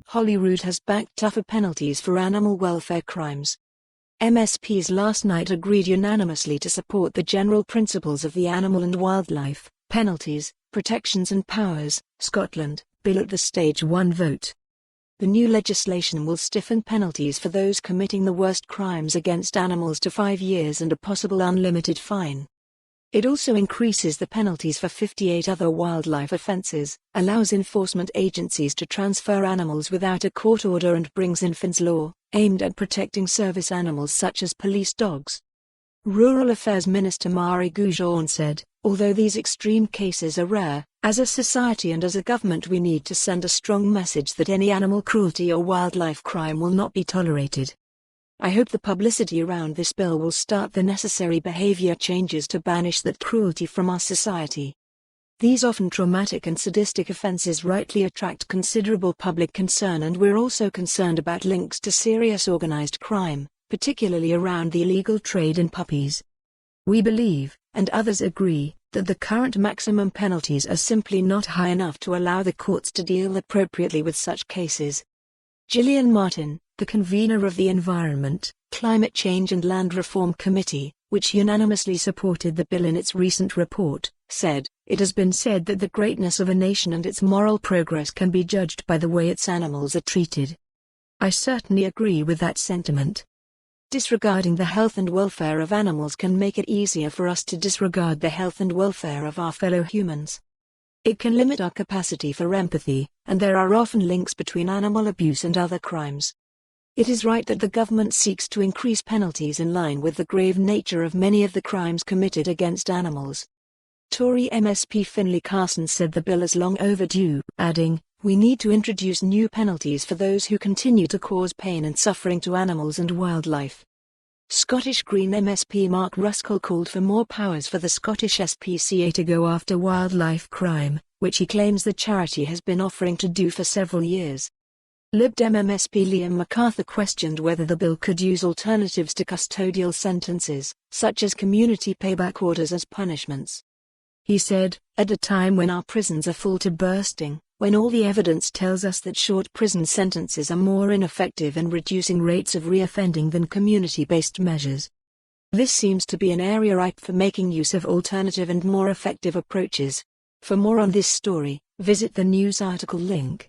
Holyrood has backed tougher penalties for animal welfare crimes. MSPs last night agreed unanimously to support the general principles of the Animal and Wildlife, Penalties, Protections and Powers, Scotland, bill at the Stage 1 vote. The new legislation will stiffen penalties for those committing the worst crimes against animals to 5 years and a possible unlimited fine. It also increases the penalties for 58 other wildlife offences, allows enforcement agencies to transfer animals without a court order and brings in Finns law, aimed at protecting service animals such as police dogs. Rural Affairs Minister Mairi Gougeon said, although these extreme cases are rare, as a society and as a government we need to send a strong message that any animal cruelty or wildlife crime will not be tolerated. I hope the publicity around this bill will start the necessary behavior changes to banish that cruelty from our society. These often traumatic and sadistic offences rightly attract considerable public concern, and we're also concerned about links to serious organised crime, particularly around the illegal trade in puppies. We believe, and others agree, that the current maximum penalties are simply not high enough to allow the courts to deal appropriately with such cases. Gillian Martin, the convener of the Environment, Climate Change and Land Reform Committee, which unanimously supported the bill in its recent report, said, "It has been said that the greatness of a nation and its moral progress can be judged by the way its animals are treated." I certainly agree with that sentiment. Disregarding the health and welfare of animals can make it easier for us to disregard the health and welfare of our fellow humans. It can limit our capacity for empathy, and there are often links between animal abuse and other crimes. It is right that the government seeks to increase penalties in line with the grave nature of many of the crimes committed against animals. Tory MSP Finlay Carson said the bill is long overdue, adding, "We need to introduce new penalties for those who continue to cause pain and suffering to animals and wildlife." Scottish Green MSP Mark Ruskell called for more powers for the Scottish SPCA to go after wildlife crime, which he claims the charity has been offering to do for several years. Lib Dem MSP Liam MacArthur questioned whether the bill could use alternatives to custodial sentences, such as community payback orders as punishments. He said, "At a time when our prisons are full to bursting, when all the evidence tells us that short prison sentences are more ineffective in reducing rates of reoffending than community-based measures. This seems to be an area ripe for making use of alternative and more effective approaches." For more on this story, visit the news article link.